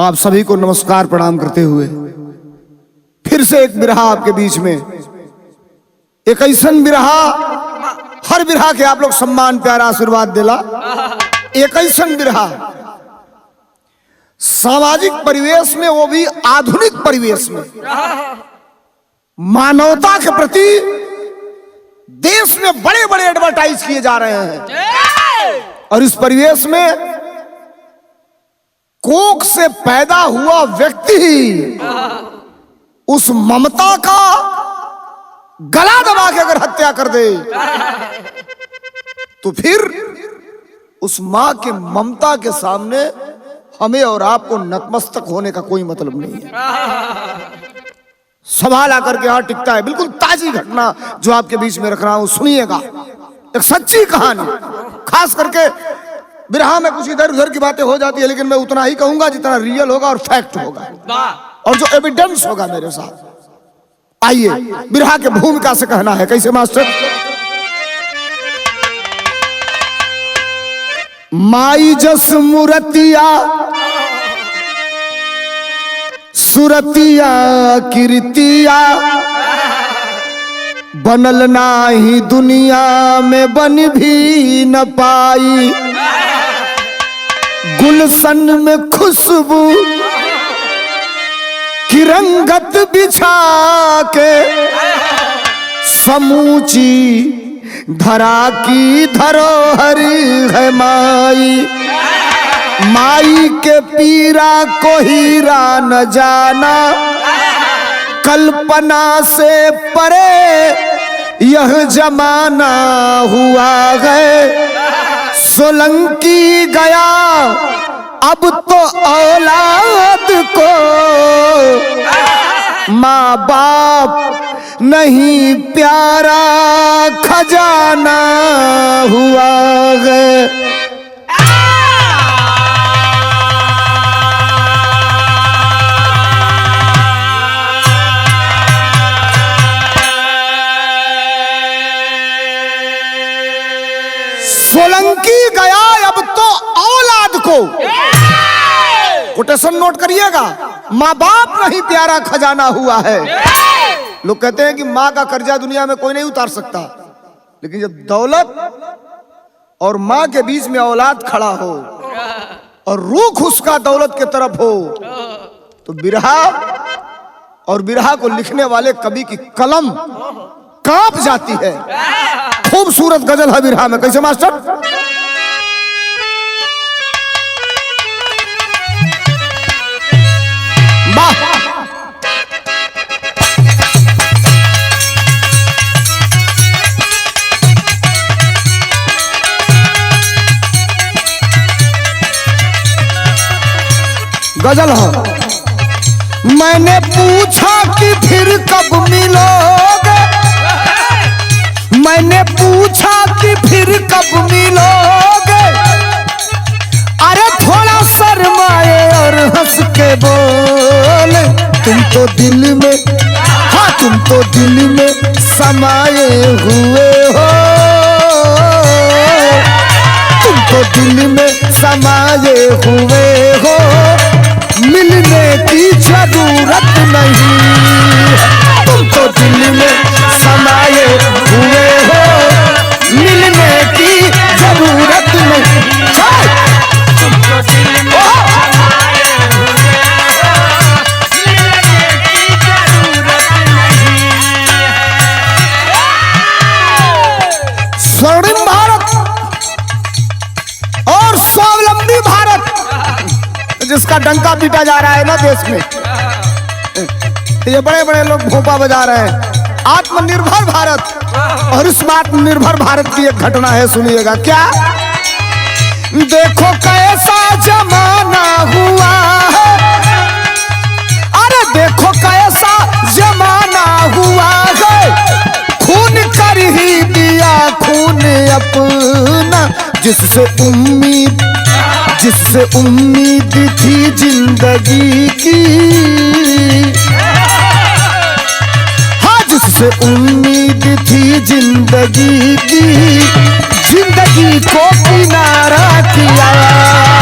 आप सभी को नमस्कार प्रणाम करते हुए फिर से एक बिरहा आपके बीच में, एक ऐसन बिरहा, हर बिरहा के आप लोग सम्मान प्यारा आशीर्वाद देला। एक ऐसन बिरहा सामाजिक परिवेश में, वो भी आधुनिक परिवेश में, मानवता के प्रति देश में बड़े बड़े एडवर्टाइज किए जा रहे हैं। और इस परिवेश में कोख से पैदा हुआ व्यक्ति ही उस ममता का गला दबा के अगर हत्या कर दे तो फिर उस मां के ममता के सामने हमें और आपको नतमस्तक होने का कोई मतलब नहीं है। सवाल आकर के यहां टिकता है। बिल्कुल ताजी घटना जो आपके बीच में रख रहा हूं, सुनिएगा। एक सच्ची कहानी, खास करके बिरहा में कुछ इधर उधर की बातें हो जाती है, लेकिन मैं उतना ही कहूंगा जितना रियल होगा और फैक्ट होगा और जो एविडेंस होगा मेरे साथ। आइए बिरहा के भूमिका से कहना है। कैसे मास्टर? माई जस मुरतिया सुरतिया कीर्तिया बनल नाही दुनिया में बन भी न पाई। गुलशन में खुशबू की रंगत बिछा के समूची धरा की धरोहर है माई। माई के पीरा को हीरा न जाना, कल्पना से परे यह जमाना हुआ है। सोलंकी गया अब तो औलाद को माँ बाप नहीं प्यारा खजाना हुआ है। सोलंकी गया अब तो औलाद को, कोटेशन नोट करिएगा, माँ बाप नहीं प्यारा खजाना हुआ है। लोग कहते हैं कि माँ का कर्जा दुनिया में कोई नहीं उतार सकता, लेकिन जब दौलत और माँ के बीच में औलाद खड़ा हो और रुख उसका दौलत के तरफ हो तो बिरहा और बिरहा को लिखने वाले कवि की कलम कांप जाती है। खूबसूरत गजल है बिरहा में। कैसे मास्टर? वाह! गजल है। मैंने पूछा कि फिर कब मिलोगे, मैंने पूछा कि फिर कब मिलोगे। अरे थोड़ा शर्माए और हंस के बोले, तुम तो दिल में, हाँ तुम तो दिल में समाये हुए हो, तुम तो दिल में समाये हुए हो। मिलने की जरूरत नहीं, तुम तो दिल में समाये हुए हो, मिलने की जरूरत नहीं। तुम तो दिल में समाये हुए हो, मिलने की जरूरत नहीं। स्वर्णिम भारत और स्वावलंबी भारत जिसका डंका पीटा जा रहा है ना देश में, ये बड़े बड़े लोग भोपा बजा रहे हैं। आत्मनिर्भर भारत, और इस आत्मनिर्भर भारत की एक घटना है, सुनिएगा। क्या? देखो कैसा जमाना हुआ है, अरे देखो कैसा जमाना हुआ है। खून कर ही दिया खून अपना, जिससे उम्मीद थी जिंदगी की, हाँ जिससे उम्मीद थी जिंदगी की, जिंदगी को किनारा किया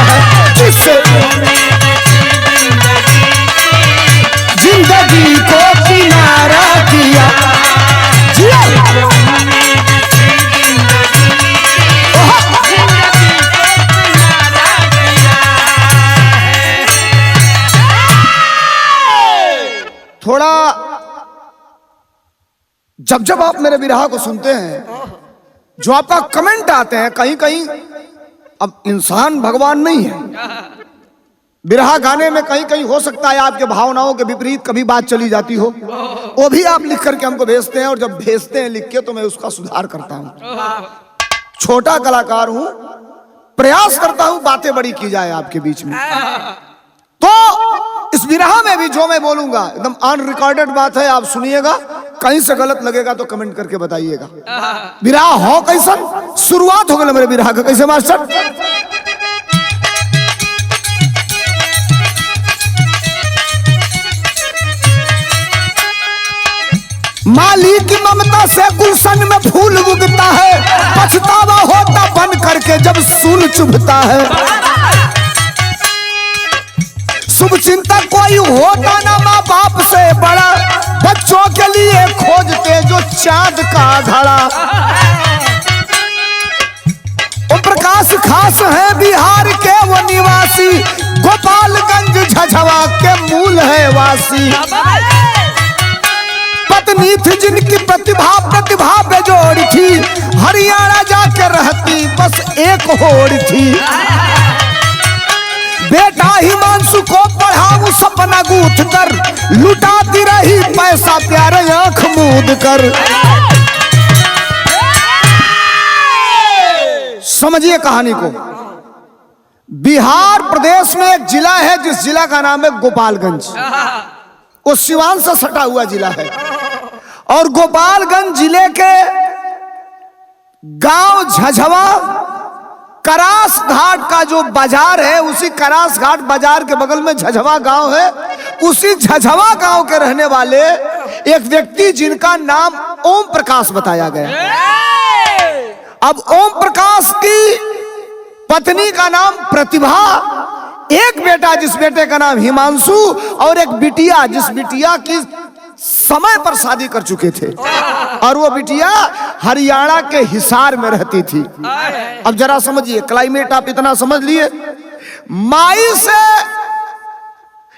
है। जिससे उम्मीद थी थोड़ा जब जब आप मेरे विरह को सुनते हैं, जो आपका कमेंट आते हैं, कहीं कहीं, अब इंसान भगवान नहीं है, विरह गाने में कहीं कहीं हो सकता है आपके भावनाओं के विपरीत कभी बात चली जाती हो, वो भी आप लिख करके हमको भेजते हैं, और जब भेजते हैं लिख के तो मैं उसका सुधार करता हूं। छोटा कलाकार हूं, प्रयास करता हूं बातें बड़ी की जाए आपके बीच में। तो इस विरह में भी जो मैं बोलूंगा एकदम अनरिकॉर्डेड बात है, आप सुनिएगा, कहीं से गलत लगेगा तो कमेंट करके बताइएगा। विरह हो कैसन, शुरुआत हो गई मेरे विरह का। कैसे मास्टर? माली की ममता से गुलशन में फूल उगता है, पछतावा होता बन करके जब सूल चुभता है। शुभ चिंता कोई होता ना माँ बाप से बड़ा, बच्चों के लिए खोजते जो चांद का धड़ा। ओम प्रकाश खास है बिहार के वो निवासी, गोपालगंज झझवा के मूल है वासी। पत्नी थी जिनकी प्रतिभा बेजोड़ थी, हरियाणा जाके रहती बस एक होड़ थी। बेटा हिमांशु को पढ़ाऊं सपना गूंथ कर, लुटाती रही पैसा प्यारे आंख मूंद कर। समझिए कहानी को। बिहार प्रदेश में एक जिला है जिस जिला का नाम है गोपालगंज। वो सिवान से सटा हुआ जिला है, और गोपालगंज जिले के गांव झझवा करास घाट का जो बाजार है, उसी करास घाट बाजार के बगल में झझवा गांव है। उसी झझवा गांव के रहने वाले एक व्यक्ति जिनका नाम ओम प्रकाश बताया गया। अब ओम प्रकाश की पत्नी का नाम प्रतिभा, एक बेटा जिस बेटे का नाम हिमांशु, और एक बिटिया जिस बिटिया की समय पर शादी कर चुके थे, और वो बिटिया हरियाणा के हिसार में रहती थी। अब जरा समझिए, क्लाइमेट आप इतना समझ लिए। माई से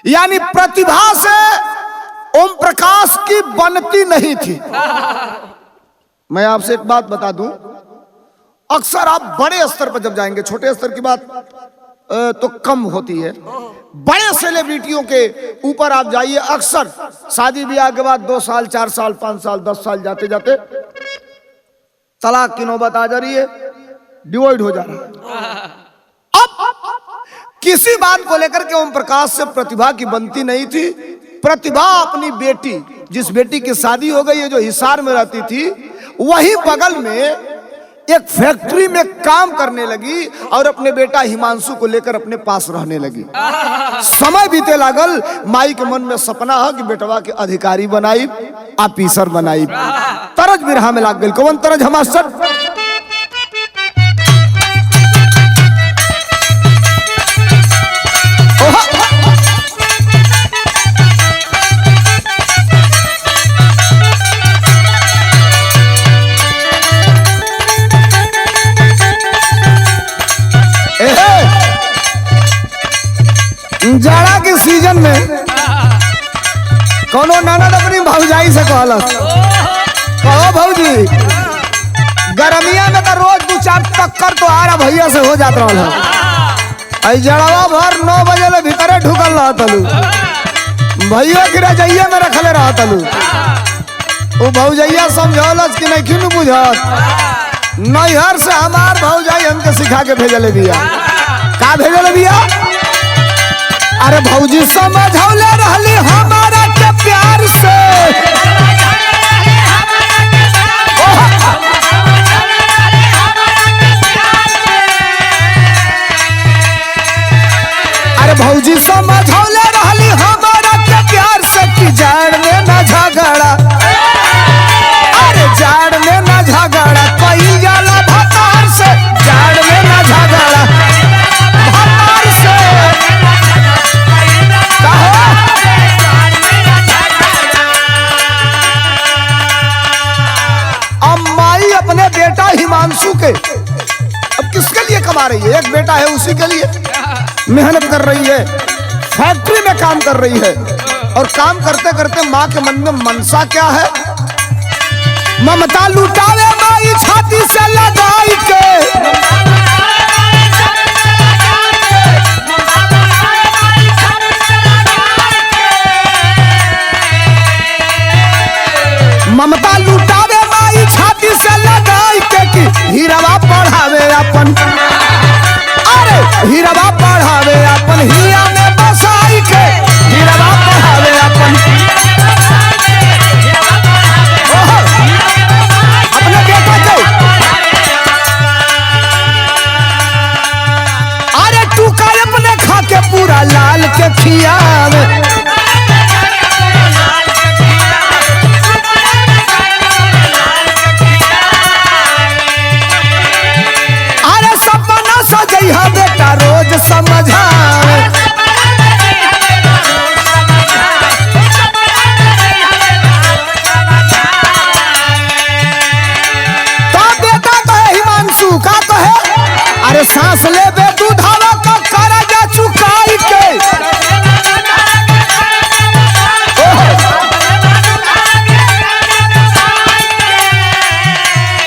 यानी प्रतिभा से ओम प्रकाश की बनती नहीं थी। मैं आपसे एक बात बता दूं, अक्सर आप बड़े स्तर पर जब जाएंगे, छोटे स्तर की बात तो कम होती है, बड़े सेलिब्रिटियों के ऊपर आप जाइए, अक्सर शादी ब्याह के बाद 2 साल 4 साल 5 साल 10 साल जाते जाते तलाक की नौबत आ जा रही है, डिवोर्स हो जा रहा है। अब किसी बात को लेकर के ओम प्रकाश से प्रतिभा की बनती नहीं थी। प्रतिभा अपनी बेटी, जिस बेटी की शादी हो गई है, जो हिसार में रहती थी, वही बगल में एक फैक्ट्री में काम करने लगी और अपने बेटा हिमांशु को लेकर अपने पास रहने लगी। समय बीते लागल, माई के मन में सपना है कि बेटवा के अधिकारी बनाई, ऑफिसर बनाई। तरज बिरहा में लाग गई। कौन तरज है मास्टर? जाड़ा के सीजन में कोनो ननद अपनी भौजाई से कहलस, कहो भौजी, गर्मिया में तो रोज 2-4 टक्कर तो आरा भैया से हो जात रहा। जड़वा भर 9 बजे ले भीतरे ढुकल रहा तलू, भैया की रजैया में रखले रहा तलू। वो भौजैया समझौलस कि नहीं क्यों बुझत, नैहर से हमार भौजाई हमके सिखा के भेजले बिया। का भेजले बिया? अरे भौजी समझौले रहली हमारा के प्यार से, अरे भौजी समझौले रहली हमारा के प्यार से कि जाड़ में न झगड़ा, अरे जाड़ में न झगड़ा कोई जाला भतार से, जाड़ में न झगड़ा भतार से। अपने बेटा हिमांशु के, अब किसके लिए कमा रही है? एक बेटा है, उसी के लिए मेहनत कर रही है, फैक्ट्री में काम कर रही है। और काम करते करते माँ के मन में मनसा क्या है? ममता लुटावे माई छाती से लगाई के, ममता लुटावे माई छाती से लगाई के कि हीरवा पढ़ावे अपन, अरे हीरवा पढ़ावे अपन, हिया में बसाई के हीरवा पढ़ावे अपन, अपने बेटा को। अरे तू का अपने खा के पूरा लाल के खियावे, सजैहा बेटा रोज समझावे, तो बेटा कहे हिमांशु का कहे, अरे सांस ले बे दूधावा का कर्जा चुकाई के,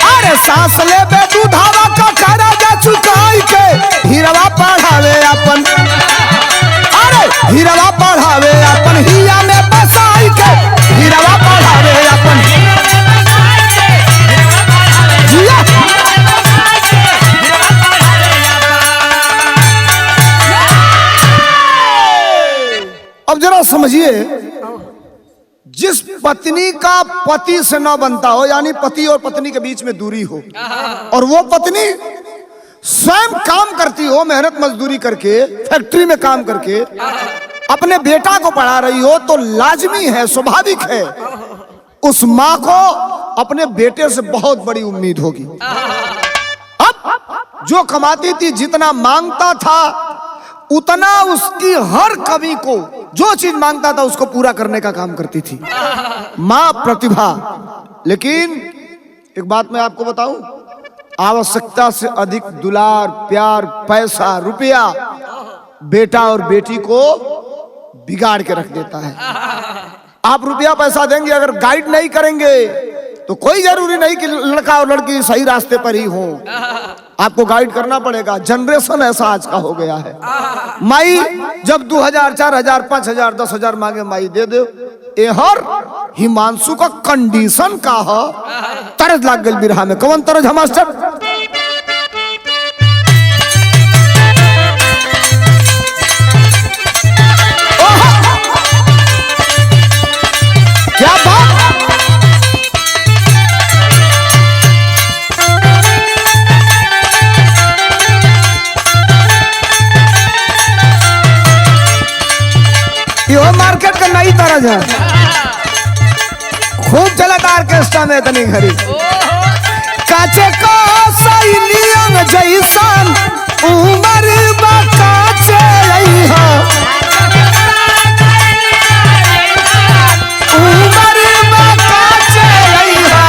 अरे सांस ले बे दूधावा का कर्जा चुकाई के हीरवा पढ़ावे अपन, अरे हीरवा पढ़ावे अपन, हिया में बसाई के हीरवा पढ़ावे अपन, जिया। अब जरा समझिए, जिस पत्नी का पति से न बनता हो, यानी पति और पत्नी के बीच में दूरी हो, और वो पत्नी स्वयं काम करती हो, मेहनत मजदूरी करके फैक्ट्री में काम करके अपने बेटा को पढ़ा रही हो, तो लाजमी है, स्वाभाविक है, उस माँ को अपने बेटे से बहुत बड़ी उम्मीद होगी। अब जो कमाती थी, जितना मांगता था उतना उसकी हर कमी को, जो चीज मांगता था उसको पूरा करने का काम करती थी माँ प्रतिभा। लेकिन एक बात मैं आपको बताऊं, आवश्यकता से अधिक दुलार, प्यार, पैसा, रुपया बेटा और बेटी को बिगाड़ के रख देता है। आप रुपया पैसा देंगे, अगर गाइड नहीं करेंगे तो कोई जरूरी नहीं कि लड़का और लड़की सही रास्ते पर ही हो, आपको गाइड करना पड़ेगा। जनरेशन ऐसा आज का हो गया है। माई जब 2000, 4000, 5000, 10,000 मांगे, माई दे दो। हर हिमांशु का कंडीशन का है, तरज लाग गई बिरहा में। कौन तरज है मास्टर? क्या बात! मार्केट का नई तरज है, खूब चलता ऑर्केस्ट्रा में इतनी घड़ी। काचे को सैलियन जैसन उमर काचे रही हो, उमर काचे रही हो,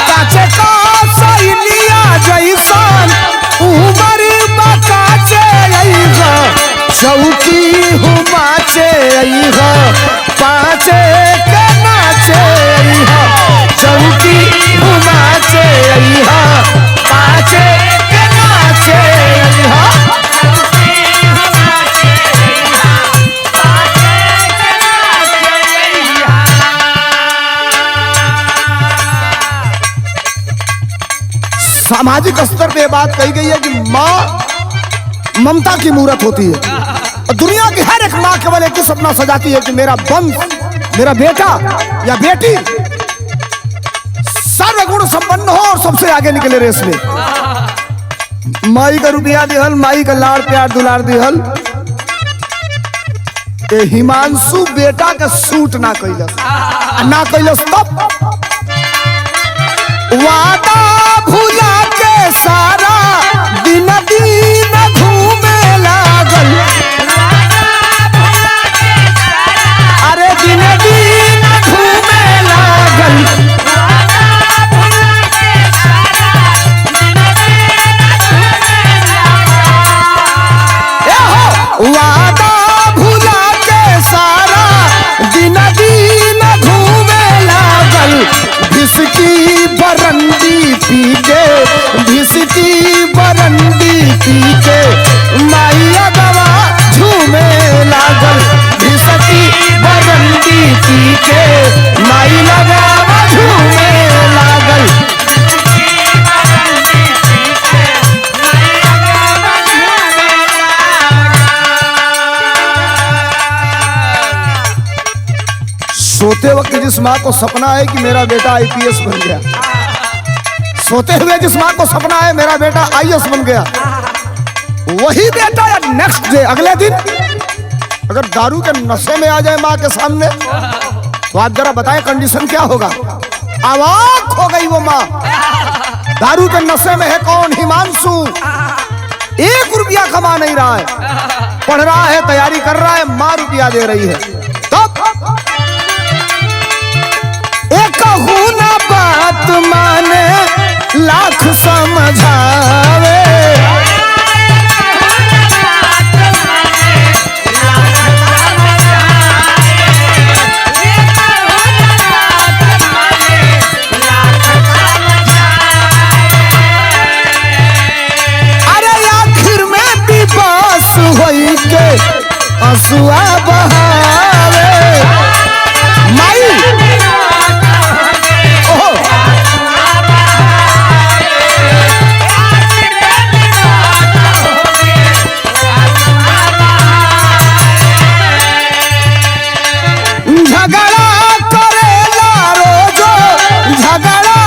काचे को जैसन उमर बकाचे अइहा, चौकी हुमाचे अइहा, पाचे के नाचे अइहा, चौकी हुमाचे अइहा, पाचे के नाचे अइहा। सामाजिक स्तर पे बात कही गई है कि माँ ममता की मूर्त होती है, और दुनिया की हर एक माँ केवल एक ही सपना सजाती है कि मेरा वंश, मेरा बेटा या बेटी सर्वगुण संपन्न हो और सबसे आगे निकले रेस में। माई का रुपया दिहल, माई का लाड़ प्यार दुलार दिहल, हिमांशु बेटा के सूट ना कैलस तब वादा भुला के सारा दिन दिन घूमे लागल, अरे दिन दिन घूमे लागल, जिस माँ को सपना है कि मेरा बेटा आईपीएस बन गया, सोते हुए जिस माँ को सपना है मेरा बेटा आईएएस बन गया, वही बेटा या नेक्स्ट डे अगले दिन अगर दारू के नशे में आ जाए माँ के सामने, तो आप जरा बताएं कंडीशन क्या होगा। अवाक हो गई वो माँ। दारू के नशे में है कौन? हिमांशु। 1 रुपया कमा नहीं रहा है, पढ़ रहा है, तैयारी कर रहा है, माँ रुपया दे रही है। तब एक ना बात माने लाख समझावे, हंसुआ बहावे माई। ओहो झगड़ा करेला रोजो, झगड़ा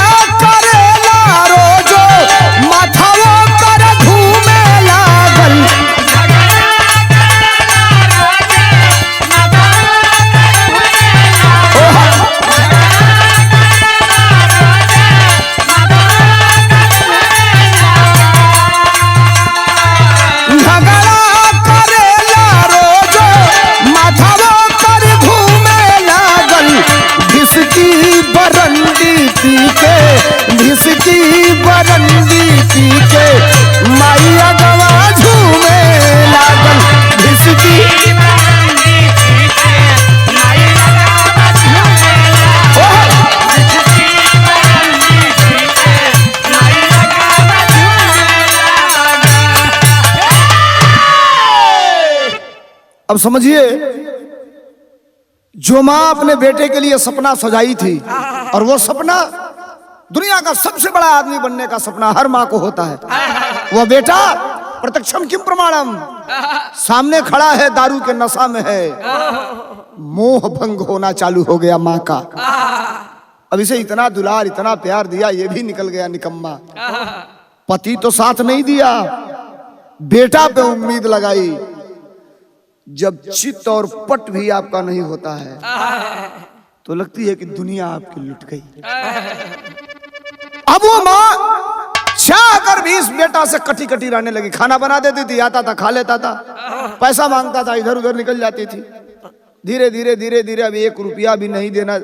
करेला रोजो, माथाओ कर घूमे लागल। इसकी बरंदी पी के माइया गवा झूमे लागल। इसकी बरंदी पी के माइया गवा झूमे लागल। इसकी बरंदी पी के माइया गवा झूमे लागल। अब समझिए, जो माँ अपने बेटे के लिए सपना सजाई थी, और वो सपना दुनिया का सबसे बड़ा आदमी बनने का सपना हर माँ को होता है, वो बेटा प्रत्यक्षम किम प्रमाणम सामने खड़ा है, दारू के नशा में है, मोह भंग होना चालू हो गया माँ का। अब इसे इतना दुलार, इतना प्यार दिया, ये भी निकल गया निकम्मा। पति तो साथ नहीं दिया, बेटा पे उम्मीद लगाई। जब चित्त और पट भी आपका नहीं होता है तो लगती है कि दुनिया आपकी लुट गई। अब वो माँ चाह कर भी इस बेटा से कटी कटी रहने लगी। खाना बना देती थी, आता था, खा लेता था, पैसा मांगता था, इधर उधर निकल जाती थी। धीरे धीरे धीरे धीरे अब 1 रुपया भी नहीं देना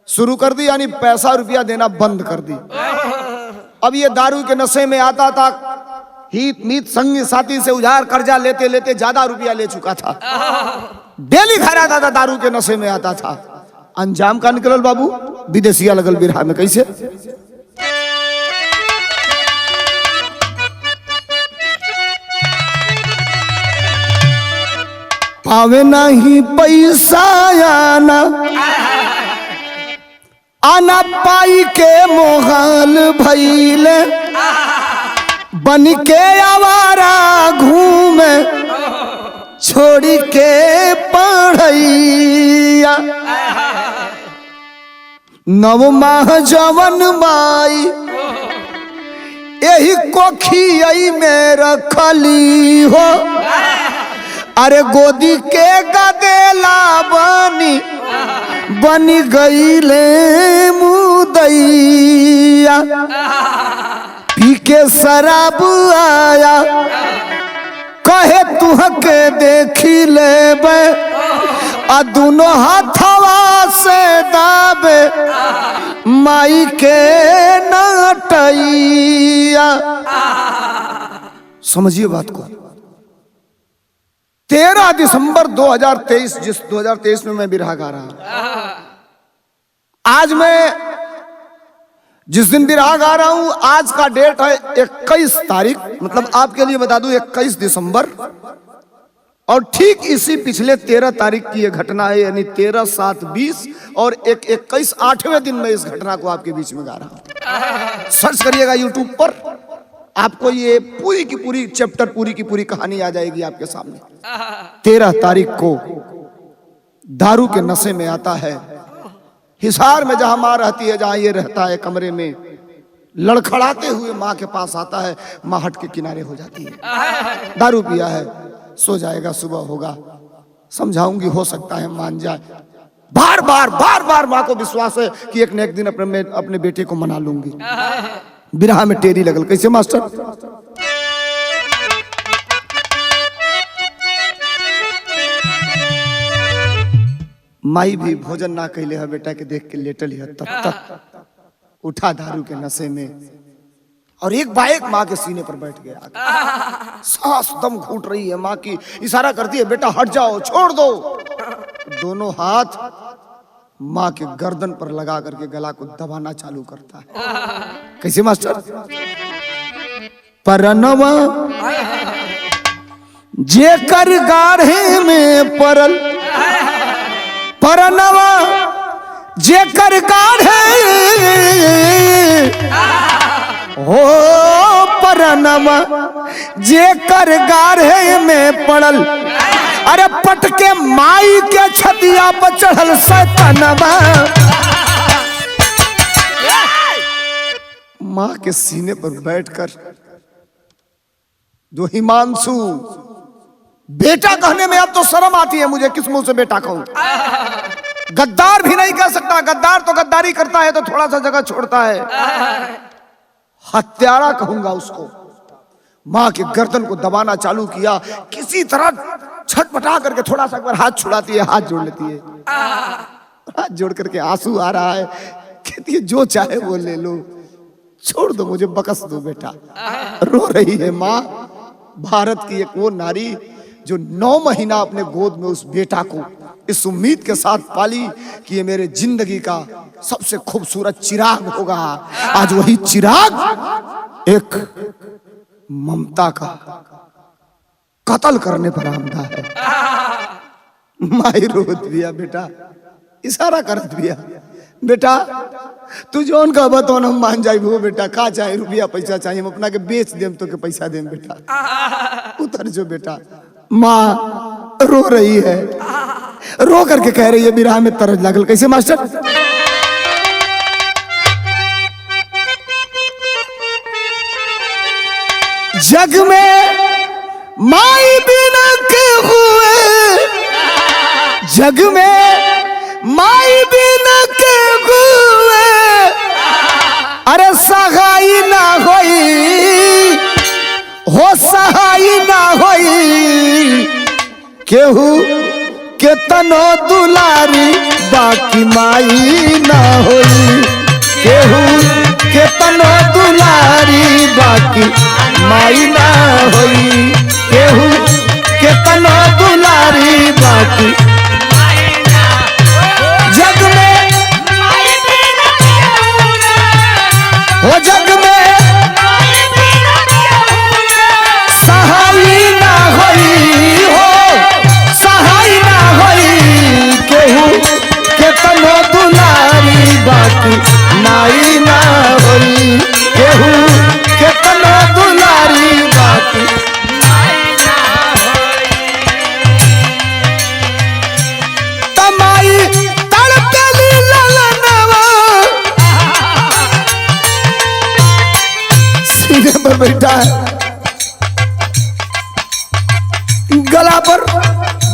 शुरू कर दी, यानी पैसा रुपया देना बंद कर दी। अब ये दारू के नशे में आता था, हित मीत संगी साथी से उधार कर्जा लेते लेते ज्यादा रुपया ले चुका था। डेली घर आता था, दारू के नशे में आता था। अंजाम का निकलल बाबू, विदेशिया लगल बिरहा में। कैसे? पावे नहीं पैसा आना, आना पाई के मोहाल भइले, बन के आवारा घूमे छोड़ी के पढ़ैया। 9 माह जवन माई यही कोखियाई में रखली हो, अरे गोदी के गदेला बनी गईले मुदैया। पी के शराब आया, कहे तुहके देखी लेबे, आ दोनों हाथवा से दाबे माई के नटैया। समझिए बात को। 13 दिसंबर 2023, जिस 2023 में मैं बिरहा गा रहा हूं, आज मैं जिस दिन बिरहा गा रहा हूं, आज का डेट है 21 तारीख, मतलब आपके लिए बता दूं 21 दिसंबर। और ठीक इसी पिछले 13 तारीख की यह घटना है, यानी 13/7/20 और 21 8वें दिन में इस घटना को आपके बीच में गा रहा हूं। सर्च करिएगा यूट्यूब पर, आपको ये पूरी की पूरी चैप्टर, पूरी की पूरी कहानी आ जाएगी आपके सामने। 13 तारीख को दारू के नशे में आता है हिसार में जहां माँ रहती है, जहां ये रहता है कमरे में, लड़खड़ाते हुए माँ के पास आता है, माँ हट के किनारे हो जाती है। दारू पिया है, सो जाएगा, सुबह होगा, समझाऊंगी, हो सकता है मान जाए। बार बार माँ को विश्वास है कि एक न एक दिन अपने बेटे को मना लूंगी। बिरहा में टेरी लगल। कैसे मास्टर? माई भी भोजन ना कैले है, बेटा के देख के लेटल है, तब तक उठा दारू के नशे में और एक बाइक माँ के सीने पर बैठ गया। सांस दम घूट रही है, माँ की इशारा करती है, बेटा हट जाओ, छोड़ दो। दोनों हाथ माँ के गर्दन पर लगा करके गला को दबाना चालू करता है। कैसे मास्टर? परनवा जेकर गाढ़े में परल, परनवा जेकर गाढ़े हो, परनवा जेकर गाढ़े में पड़ल, अरे पटके माई के छतिया पर चढ़ल सैतानवा। माँ के सीने पर बैठकर जो हिमांशु, बेटा कहने में अब तो शर्म आती है मुझे, किस मुंह से बेटा कहूं? गद्दार भी नहीं कह सकता, गद्दार तो गद्दारी करता है तो थोड़ा सा जगह छोड़ता है, हत्यारा कहूंगा उसको। माँ के गर्दन को दबाना चालू किया, किसी तरह छटपटा करके थोड़ा सा एक बार हाथ छुड़ाती है, हाथ जोड़ लेती है, हाथ जोड़ करके आंसू आ रहा है, कहती है जो चाहे वो ले लो, छोड़ दो मुझे, बकस दो बेटा। रो रही है माँ। भारत की एक वो नारी जो 9 महीना अपने गोद में उस बेटा को इस उम्मीद के साथ पाली कि ये मेरे जिंदगी का सबसे खूबसूरत चिराग होगा, आज वही चिराग एक ममता का कत्ल करने पर आमदा है। माई रोत दिया, बेटा इशारा कर दिया, बेटा तू जौन का बतौन हम मान जाए वो, बेटा का चाहे रुपया पैसा चाहिए, हम अपना के बेच देम तो के पैसा देम, बेटा उतर जो बेटा। माँ रो रही है, रो करके कह रही है, बिरहा में तरज लागल। कैसे मास्टर? जग में माई बिना के हुए, जग में माई बिना के हुए, अरे सहाई ना होई हो, सहाई ना होई, केहू के तनो दुलारी बाकी माई ना होई, केहू के तनो दुलारी बाकी माई ना होई, केहू के तनो दुलारी बाकी माई ना होई। जग में माई बिना केहू ना हो, जग में माई बिना केहू ना सहाई ना होई हो, सहाई ना होई, केहू के तनो दुलारी बाकी माई ना होई, केहू के तनो दुलारी बाकी माई ना होई। तमाई तड़पेली ललनवा, सीने पर बैठा है, गला पर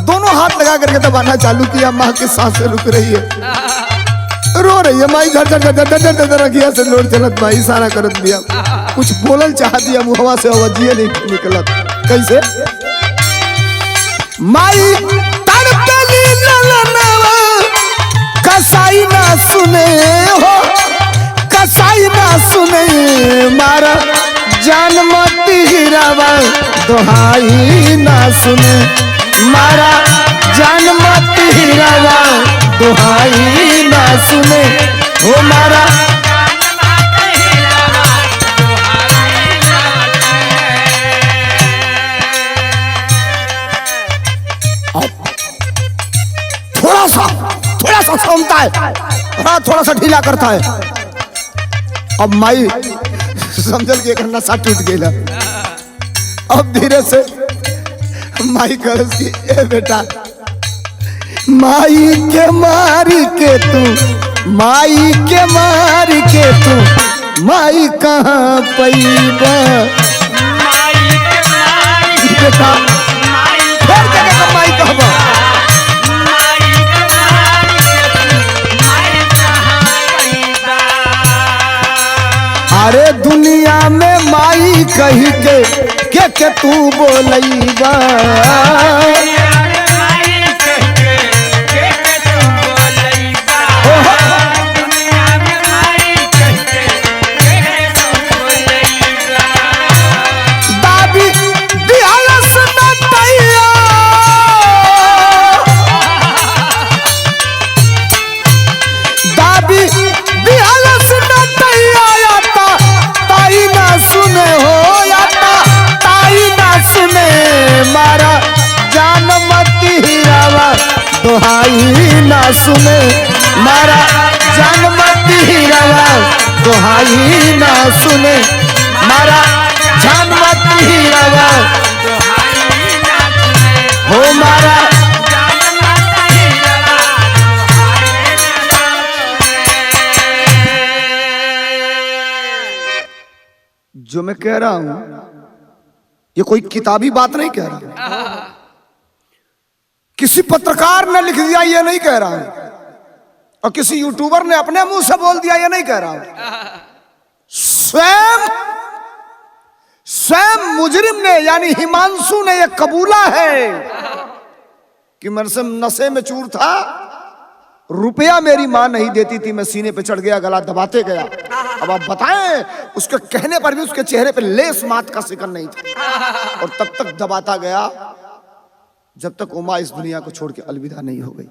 दोनों हाथ लगा करके दबाना चालू किया। माँ की सांसें रुक रही है, रो रही है। माई झर झर झर झर झर रखिया से लोट चलत, माई सारा करत दिया, कुछ बोलल चाह दिया, मुहवा से आवाजिए नहीं निकलत। कैसे? माई तड़पेली ललनवा, कसाई ना सुने हो, कसाई ना सुने, मारा जान मती हीरावा दोहाई ना सुने, मारा जान मती हीरावा दोहाई ना सुने, हो मारा थोड़ा सा सोमता है, थोड़ा सा ढीला करता है। अब माई समझल के नशा टूट गया। अब धीरे से माई कहस की, ए बेटा माई के मारी के तू माई के मार के तू माई कहाँ पैबा बेटा फिर जगह का माई कहबा अरे दुनिया में माई कही के तू बोलैबा मारा जान मती हीरावा दोहाई ना सुने मारा जान मती हीरावा दोहाई ना सुने मारा जान मती हीरावा हो मारा जो मैं कह रहा हूं ये कोई किताबी बात नहीं कह रहा, किसी पत्रकार ने लिख दिया ये नहीं कह रहा हूं, और किसी यूट्यूबर ने अपने मुंह से बोल दिया ये नहीं कह रहा हूं। स्वयं मुजरिम ने यानी हिमांशु ने ये कबूला है कि मेरे नशे में चूर था, रुपया मेरी मां नहीं देती थी, मैं सीने पे चढ़ गया, गला दबाते गया। अब आप बताएं, उसके कहने पर भी उसके चेहरे पे लेस मात का शिकन नहीं था, और तब तक दबाता गया जब तक उमा इस दुनिया को छोड़ के अलविदा नहीं हो गई।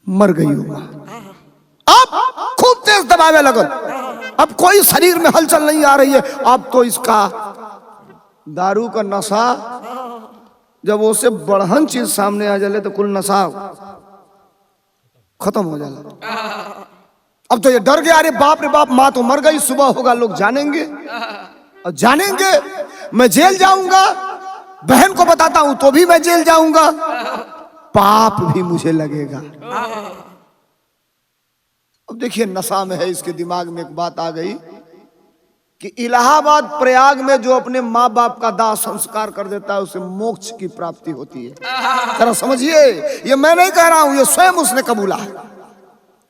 मर गई उमा, अब खूब तेज दबावे लगल, अब कोई शरीर में हलचल नहीं आ रही है। अब तो इसका दारू का नशा, जब उसे बढ़हन चीज सामने आ जाए तो कुल नशा खत्म हो जाला। अब तो ये डर गया, अरे बाप रे बाप, माँ तो मर गई, सुबह होगा लोग जानेंगे, और जानेंगे मैं जेल जाऊंगा, बहन को बताता हूं तो भी मैं जेल जाऊंगा, पाप भी मुझे लगेगा। अब देखिए नशा में है, इसके दिमाग में एक बात आ गई कि इलाहाबाद प्रयाग में जो अपने माँ बाप का दाह संस्कार कर देता है उसे मोक्ष की प्राप्ति होती है। जरा समझिए, ये मैं नहीं कह रहा हूं, ये स्वयं उसने कबूला है।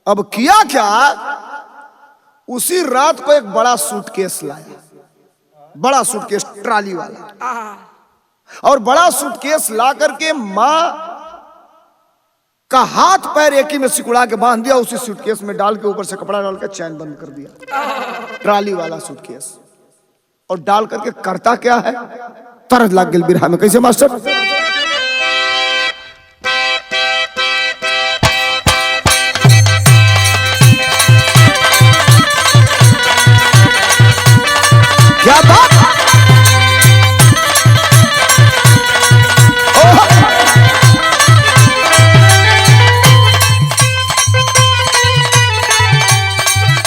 अब किया क्या, उसी रात को एक बड़ा सूटकेस लाया, बड़ा सूटकेस ट्राली वाला, और बड़ा सूटकेस ला करके माँ का हाथ पैर एक ही में सिकुड़ा के बांध दिया, उसी सूटकेस में डाल के ऊपर से कपड़ा डाल के चैन बंद कर दिया, ट्राली वाला सूटकेस। और डाल करके करता क्या है, तरस लग गई बिरहा में। कैसे मास्टर? क्या बात,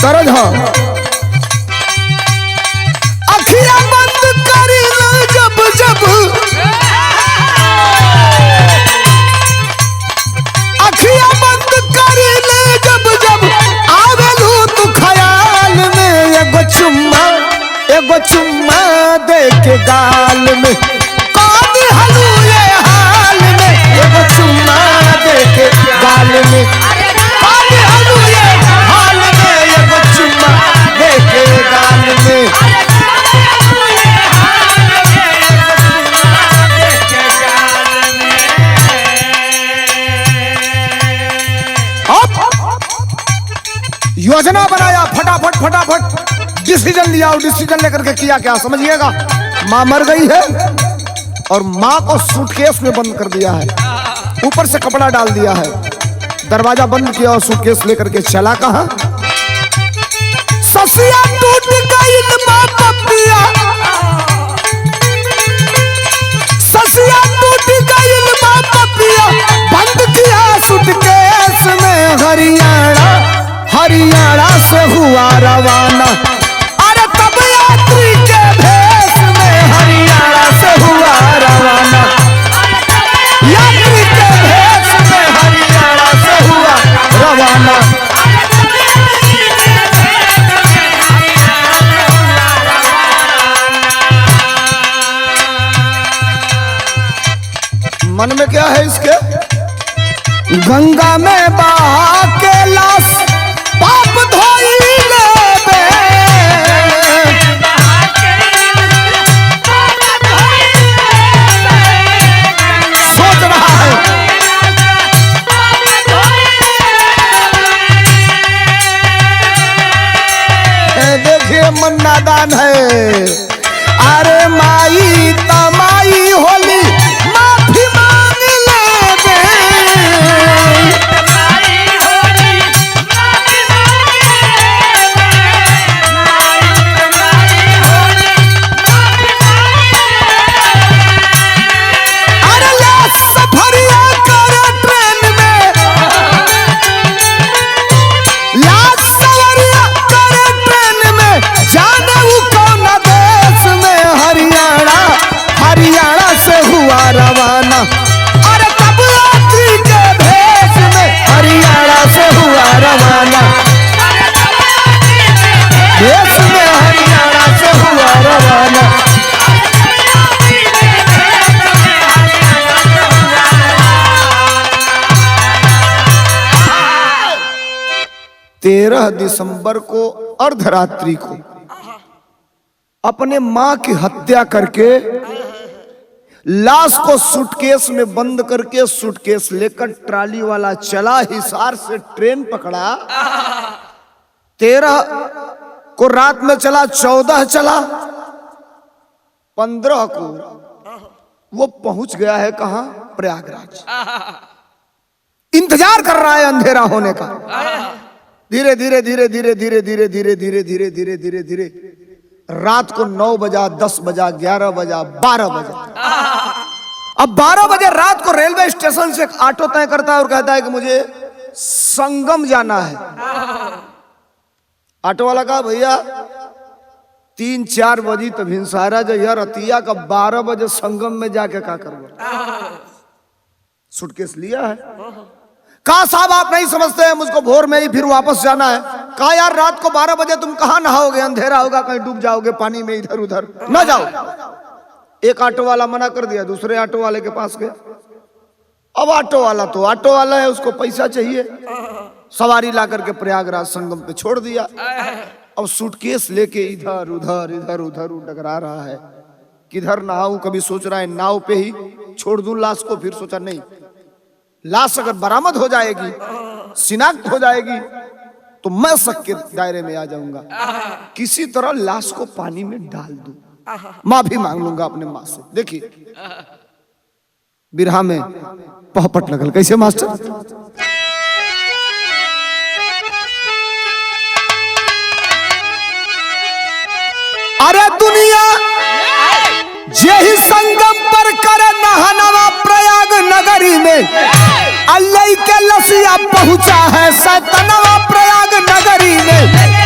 तरज अखियां बंद करी जब जब, अखियां बंद करी जब जब आवेलू तू ख्याल में, एगो चुम्मा दे के गाल में, कौन हलू ये हाल में, एगो चुम्मा दे के गाल में, कौन हलू ये हाल में, एगो चुम्मा दे के गाल में। योजना बनाया, फटाफट डिसीजन लिया, और डिसीजन लेकर के किया क्या समझिएगा, मां मर गई है और मां को सूटकेस में बंद कर दिया है, ऊपर से कपड़ा डाल दिया है, दरवाजा बंद किया और सूटकेस लेकर के चला कहां, ससिया टूट गई पपिया, ससिया टूट गई पपिया, बंद किया सूटकेस में, हरियाणा से हुआ रवाना, अरे तब यात्री के भेष में, हरियाणा से हुआ रवाना, यात्री के भेष में, हरियाणा से हुआ रवाना। मन में क्या है इसके? गंगा में बहा के लाश पाप धोई लेबे। सोच रहा है देखिए मन नादान है। अरे माई तमाई होली माफी मांग लेबे। अरे लाश सफरिया करे ट्रेन में, लाश सफरिया करे ट्रेन में, जाने वो कौन देश में। हरियाणा हरियाणा से हुआ रवाना। अरे तब यात्री के भेष में हरियाणा से हुआ रवाना। भेष में हरियाणा से हुआ रवाना। 13 दिसंबर को अर्धरात्रि को अपने मां की हत्या करके लाश को सूटकेस में बंद करके सूटकेस लेकर ट्राली वाला चला, हिसार से ट्रेन पकड़ा। 13 को रात में चला, 14 चला, 15 को वो पहुंच गया है कहां? प्रयागराज। इंतजार कर रहा है अंधेरा होने का। धीरे धीरे धीरे धीरे धीरे धीरे धीरे धीरे धीरे धीरे धीरे धीरे रात को 9 बजा, 10 बजा, 11 बजा, 12 बजा। अब 12 बजे रात को रेलवे स्टेशन से एक ऑटो तय करता है और कहता है कि मुझे संगम जाना है। ऑटो वाला कहा भैया 3-4 बजी तो भिनसारा जो रतिया का 12 बजे संगम में जाके क्या करूंगा? सूटकेस लिया है। कहा साहब आप नहीं समझते हैं, मुझको भोर में ही फिर वापस जाना है। कहा यार रात को 12 बजे तुम कहां नहाओगे? अंधेरा होगा, कहीं डूब जाओगे पानी में, इधर उधर न जाओ। एक ऑटो वाला मना कर दिया, दूसरे ऑटो वाले के पास गया। अब ऑटो वाला तो ऑटो वाला है, उसको पैसा चाहिए। सवारी ला करके प्रयागराज संगम पे छोड़ दिया। अब सूटकेस लेके इधर उधर इधर उधर डगरा रहा है, किधर नहाऊं। कभी सोच रहा है नाव पे ही छोड़ दूं लाश को, फिर सोचा नहीं, लाश अगर बरामद हो जाएगी, शिनाख्त हो जाएगी तो मैं शक के दायरे में आ जाऊंगा। किसी तरह लाश को पानी में डाल दूं, माफी मांग लूंगा अपने मां से। देखिए बिरहा में पहपट लगल कैसे मास्टर? अरे दुनिया जेहि संगम पर करे नहनवा प्रयाग नगरी में, अल्लाह के लसिया पहुंचा है सैतनवा प्रयाग नगरी में।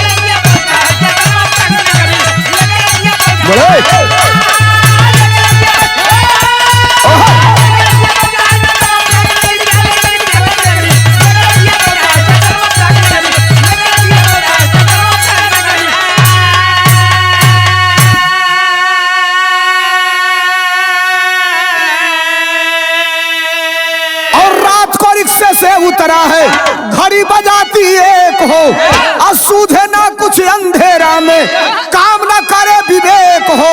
से उतरा है, घड़ी बजाती एक हो, असूधे ना कुछ अंधेरा में, काम ना करे विवेक हो।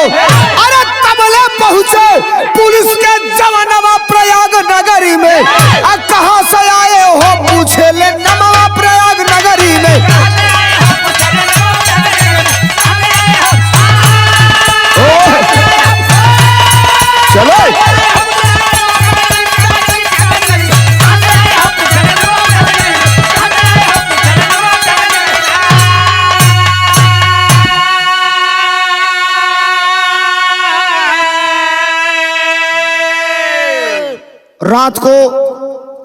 अरे तबले पहुंचे पुलिस के जवानवा प्रयाग नगरी में। कहां से आए हो पूछे ले नमवा प्रयाग नगरी में। चलो रात को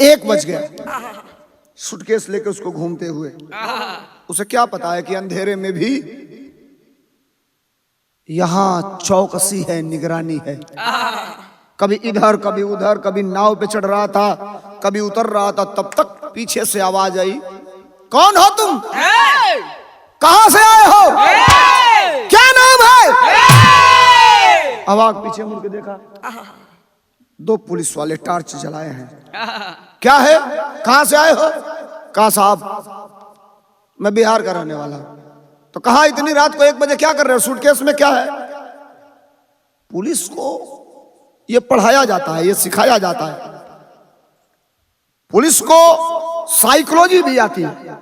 1 बज गया, सूटकेस लेके उसको घूमते हुए। उसे क्या पता है कि अंधेरे में भी यहाँ चौकसी है, निगरानी है। कभी इधर कभी उधर, कभी नाव पे चढ़ रहा था, कभी उतर रहा था, तब तक पीछे से आवाज आई, कौन हो तुम? कहां से आए हो? क्या नाम है? आवाज पीछे मुड़ के देखा, दो पुलिस वाले टार्च जलाए हैं। क्या है, कहां से आए हो? कहा साहब मैं बिहार का रहने वाला हूं। तो कहा इतनी रात को 1 बजे क्या कर रहे हो? सूटकेस में क्या है? पुलिस को यह पढ़ाया जाता है, यह सिखाया जाता है। पुलिस को साइकोलॉजी भी आती है।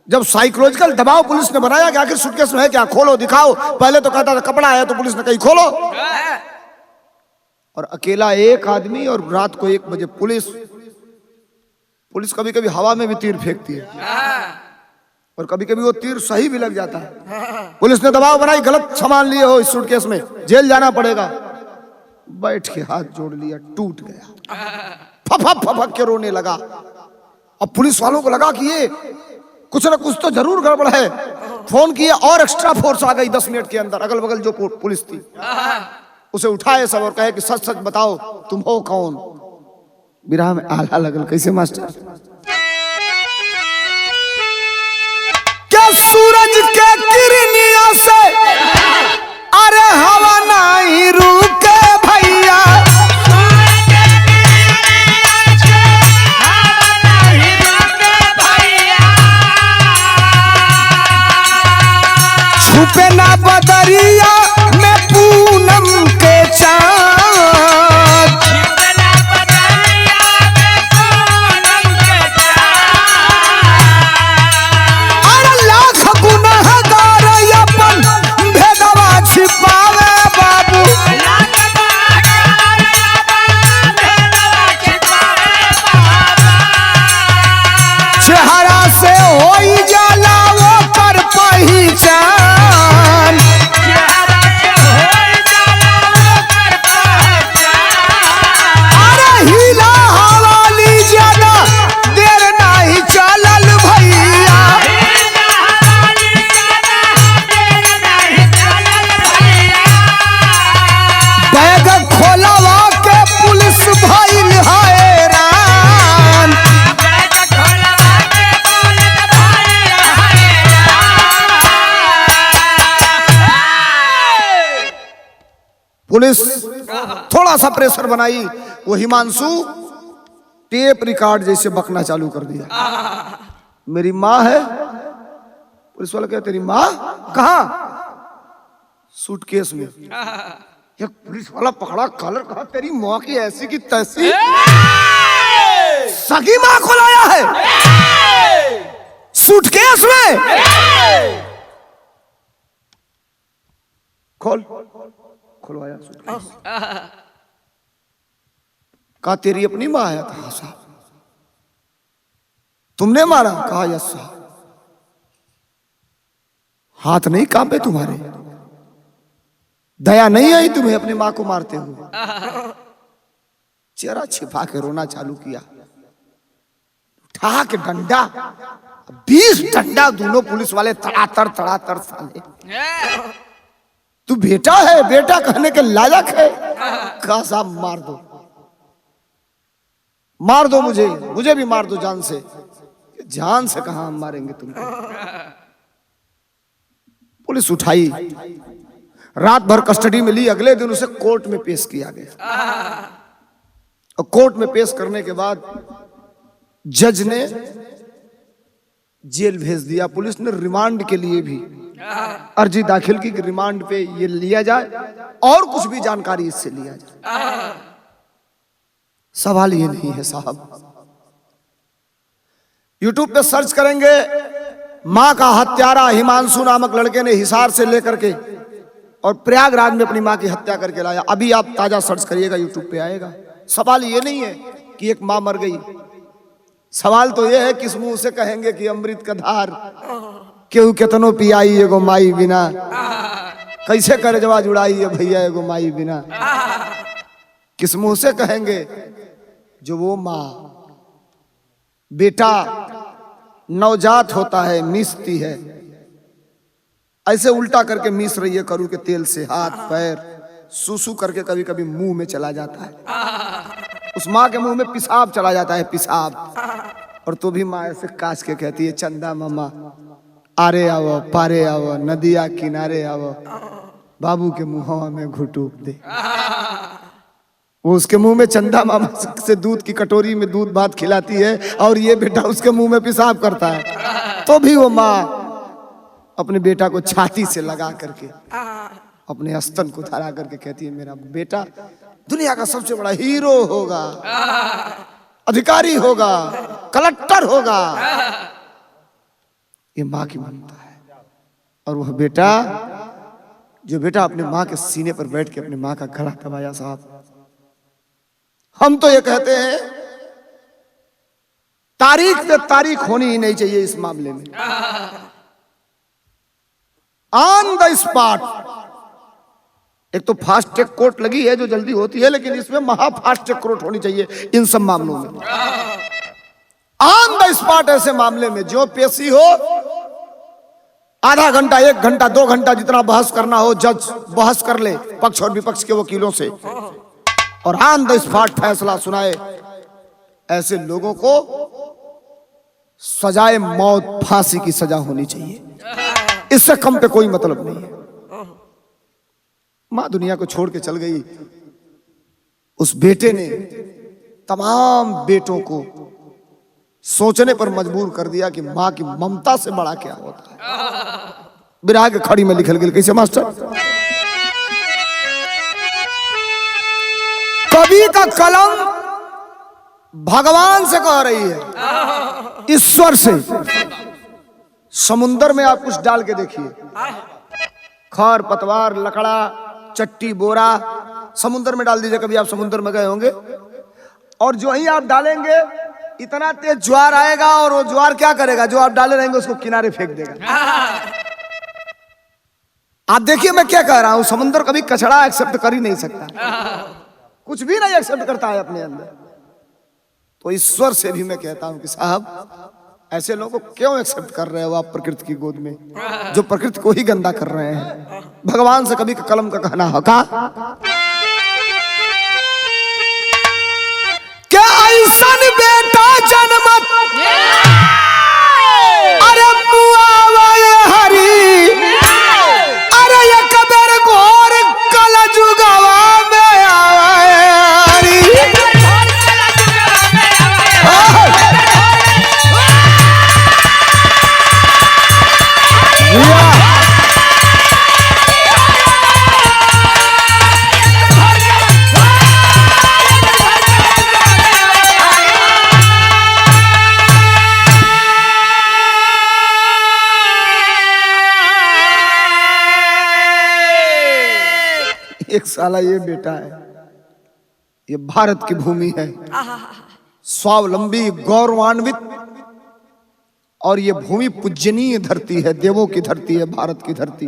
जब साइकोलॉजिकल दबाव पुलिस ने बनाया कि आखिर सूटकेस में है क्या, खोलो दिखाओ। पहले तो कहता था कपड़ा है, तो पुलिस ने कही खोलो। और अकेला एक आदमी और रात को 1 बजे पुलिस कभी कभी हवा में भी तीर फेंकती है और कभी कभी वो तीर सही भी लग जाता है। पुलिस ने दबाव बनाई, गलत सामान लिए हो इस सूटकेस में, जेल जाना पड़ेगा। बैठ के हाथ जोड़ लिया, टूट गया, फफक फफक के रोने लगा। अब पुलिस वालों को लगा कि ये कुछ ना कुछ तो जरूर गड़बड़ है। फोन किए और एक्स्ट्रा फोर्स आ गई 10 मिनट के अंदर। अगल बगल जो पुलिस थी उसे उठाए सब और कहे कि सच सच बताओ तुम हो कौन? बिरहा में आला लगल कैसे मास्टर? क्या सूरज के किरनियों से अरे हवा नहीं रुके भैया, छुपे ना बदरिया में पूनम के चाँद, अरे लाख गुनहगार अपन भेदवा छिपावे बाबू, चेहरा से होई जाला वो कर पहचान, अरे हिला हवाली ज्यादा देर नहीं चलल भैया, बैग खोलवा के पुलिस भइल हैरान, पुलिस थोड़ा सा प्रेशर बनाई, वो हिमांशु टेप रिकॉर्ड जैसे बकना चालू कर दिया। मेरी माँ है? पुलिस वाला कहते तेरी माँ कहाँ? सूटकेस में। एक पुलिस वाला पकड़ा कॉलर, कहा तेरी माँ की ऐसी की तैसी सगी माँ को लाया है सूटकेस में? खुलवाया सूटकेस। कहा तेरी अपनी माँ है? कहा साहब। तुमने मारा? कहा यस साहब। हाथ नहीं कांपे तुम्हारे? दया नहीं आई तुम्हें अपनी माँ को मारते हुए? चेहरा छिपा के रोना चालू किया। उठा के डंडा, 20 डंडा दोनों पुलिस वाले तड़ातर साले। तू बेटा है, बेटा कहने के लायक है? कहा साहब मार दो मुझे भी मार दो जान से। जान से कहां हम मारेंगे तुमको? पुलिस उठाई, रात भर कस्टडी में ली। अगले दिन उसे कोर्ट में पेश किया गया और कोर्ट में पेश करने के बाद जज ने जेल भेज दिया। पुलिस ने रिमांड के लिए भी अर्जी दाखिल की कि रिमांड पे ये लिया जाए और कुछ भी जानकारी इससे लिया जाए। सवाल ये नहीं है साहब, यूट्यूब पे सर्च करेंगे, मां का हत्यारा हिमांशु नामक लड़के ने हिसार से लेकर के और प्रयागराज में अपनी मां की हत्या करके लाया। अभी आप ताजा सर्च करिएगा, यूट्यूब पे आएगा। सवाल ये नहीं है कि एक मां मर गई, सवाल तो ये है किस मुंह से कहेंगे कि अमृत का धार केहू केतनो पियाई एगो माई बिना, कैसे करे जवा जुड़ाई है भैया एगो माई बिना। किस मुंह से कहेंगे जो वो माँ बेटा नवजात होता है मीसती है, ऐसे उल्टा करके मीस रही है करू के तेल से, हाथ पैर सूसू करके कभी कभी मुंह में चला जाता है। उस माँ के मुंह में पिसाब चला जाता है, पिसाब। और तो भी माँ ऐसे काच के कहती है चंदा मामा आरे आवो पारे आवो नदिया किनारे आवो बाबू के मुंहवा में घुटूप दे। वो उसके मुंह में चंदा मामा से दूध की कटोरी में दूध भात खिलाती है और ये बेटा उसके मुंह में पेशाब करता है, तो भी वो माँ अपने बेटा को छाती से लगा करके अपने स्तन को धरा करके कहती है मेरा बेटा दुनिया का सबसे बड़ा हीरो होगा, अधिकारी होगा, कलेक्टर होगा। ये माँ की ममता है। और वह बेटा जो बेटा अपने माँ के सीने पर बैठ के अपने माँ का गला दबाया साहब, हम तो ये कहते हैं तारीख पे तारीख होनी ही नहीं चाहिए इस मामले में। On the spot. एक तो फास्ट ट्रैक कोर्ट लगी है जो जल्दी होती है, लेकिन इसमें महा फास्ट ट्रैक कोर्ट होनी चाहिए इन सब मामलों में। ऑन द स्पॉट ऐसे मामले में जो पेशी हो, आधा घंटा, 1 घंटा, 2 घंटा जितना बहस करना हो जज बहस कर ले पक्ष और विपक्ष के वकीलों से, और ऑन द स्पॉट फैसला सुनाए। ऐसे लोगों को सजाए मौत, फांसी की सजा होनी चाहिए, इससे कम पे कोई मतलब नहीं है। मां दुनिया को छोड़ के चल गई, उस बेटे ने तमाम बेटों को सोचने पर मजबूर कर दिया कि मां की ममता से बड़ा क्या होता है। बिरहा के खड़ी में लिखल गया कैसे मास्टर, कवि का कलम भगवान से कह रही है, ईश्वर से। समुंदर में आप कुछ डाल के देखिए, खर पतवार, लकड़ा, चट्टी, बोरा समुंदर में डाल दीजिए। कभी आप समुंदर में गए होंगे, और जो ही आप डालेंगे इतना तेज ज्वार आएगा, और वो ज्वार क्या करेगा, जो आप डाले रहेंगे उसको किनारे फेंक देगा। आप देखिए मैं क्या कह रहा हूं, समुंदर कभी कचड़ा एक्सेप्ट कर ही नहीं सकता, कुछ भी नहीं एक्सेप्ट करता है अपने अंदर। तो ईश्वर से भी मैं कहता हूं कि साहब ऐसे लोगों को क्यों एक्सेप्ट कर रहे हो आप प्रकृति की गोद में, जो प्रकृति को ही गंदा कर रहे हैं। भगवान से कभी कलम का कहना होगा क्या ऐसन बेटा जन्मत, अरे मुआवा ये हरी, अरे ये कबर घोर कल जुगवा में आवे हरी। एक साला ये बेटा है, ये भारत की भूमि है, स्वावलंबी, गौरवान्वित, और ये भूमि पूजनीय धरती है, देवों की धरती है, भारत की धरती।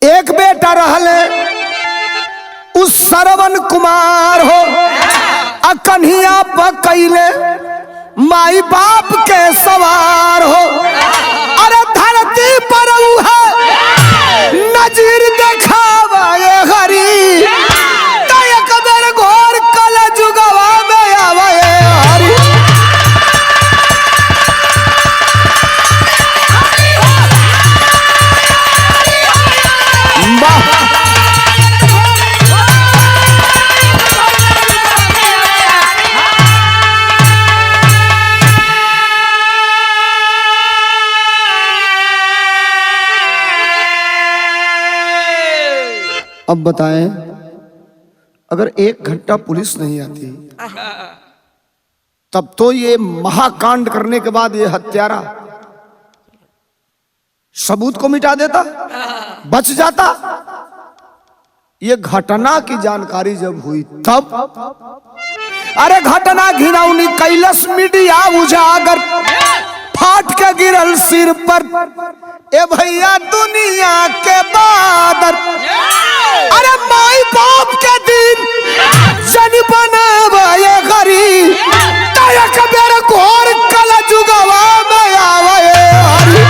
एक बेटा रहले उस श्रवण कुमार हो, अकन्हिया पकैले माई बाप के सवार हो। अरे धरती पर है नजीर दिखावा ये हरी, तय कदर घोर कल जुगवा में आवा ये हरी। अब बताएं, अगर 1 घंटा पुलिस नहीं आती तब तो ये महाकांड करने के बाद ये हत्यारा सबूत को मिटा देता, बच जाता। ये घटना की जानकारी जब हुई तब, अरे घटना घिनौनी कैलस मीडिया उजागर, फाट के गिरल सिर पर ए भैया दुनिया के बादर। अरे माई बाप के दिन जन बनावा ये घरी, तयक बेर घोर कल जुगवा में आवा ये हरी।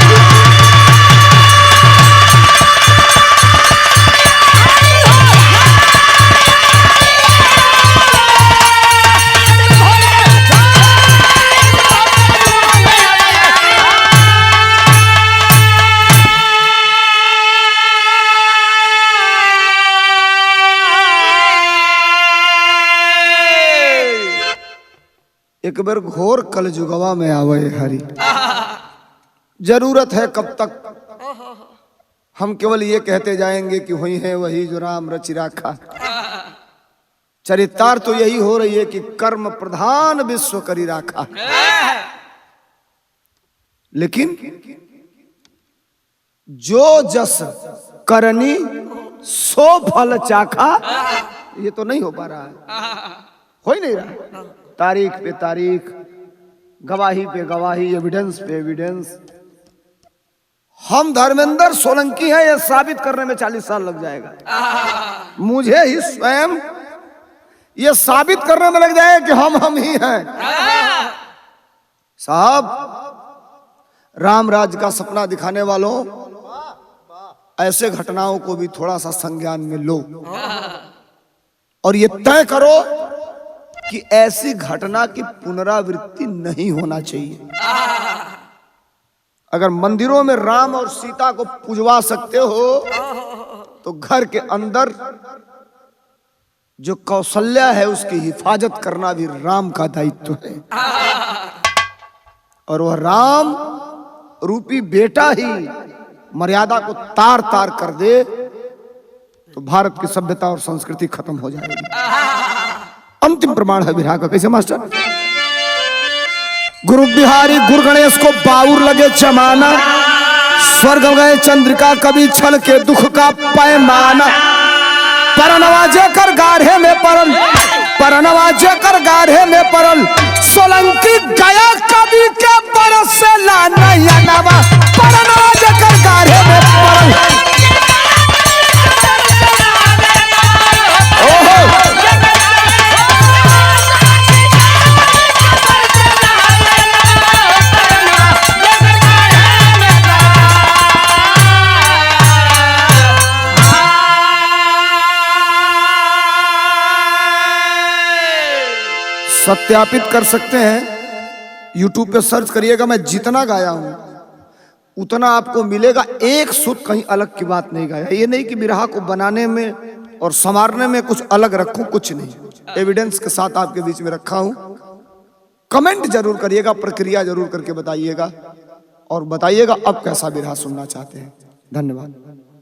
बार घोर कल जुगवा में आवे हरि। जरूरत है कब तक हम केवल ये कहते जाएंगे कि वही है वही जो राम रचि राखा। चरितार्थ तो यही हो रही है कि कर्म प्रधान विश्व करी राखा। लेकिन जो जस करनी सो फल चाखा, ये तो नहीं हो पा रहा है, हो ही नहीं रहा। तारीख पे तारीख, गवाही पे गवाही, एविडेंस पे एविडेंस। हम धर्मेंद्र सोलंकी हैं ये साबित करने में 40 साल लग जाएगा। मुझे ही स्वयं ये साबित करने में लग जाए कि हम ही हैं। साहब, राम राज्य का सपना दिखाने वालों, ऐसे घटनाओं को भी थोड़ा सा संज्ञान में लो और ये तय करो कि ऐसी घटना की पुनरावृत्ति नहीं होना चाहिए। अगर मंदिरों में राम और सीता को पूजवा सकते हो तो घर के अंदर जो कौशल्या है उसकी हिफाजत करना भी राम का दायित्व है। और वह राम रूपी बेटा ही मर्यादा को तार तार कर दे तो भारत की सभ्यता और संस्कृति खत्म हो जाएगी। अंतिम प्रमाण है विरह का। कैसे मास्टर? गुरु बिहारी गुरु गणेश को बाउर लगे जमाना, स्वर्ग गए चंद्रिका कभी छल के दुख का पैमाना। परनवाजे कर गाढ़े में परल, परनवाजे कर गाढ़े में परल, सोलंकी गया कभी के बरस से लाना या नवा। परनवाजे कर गाढ़े में परल। सत्यापित कर सकते हैं, YouTube पे सर्च करिएगा। मैं जितना गाया हूं उतना आपको मिलेगा। एक सुध कहीं अलग की बात नहीं गाया। ये नहीं कि बिरहा को बनाने में और संवारने में कुछ अलग रखूं, कुछ नहीं। एविडेंस के साथ आपके बीच में रखा हूं। कमेंट जरूर करिएगा, प्रक्रिया जरूर करके बताइएगा और बताइएगा अब कैसा बिरहा सुनना चाहते हैं। धन्यवाद।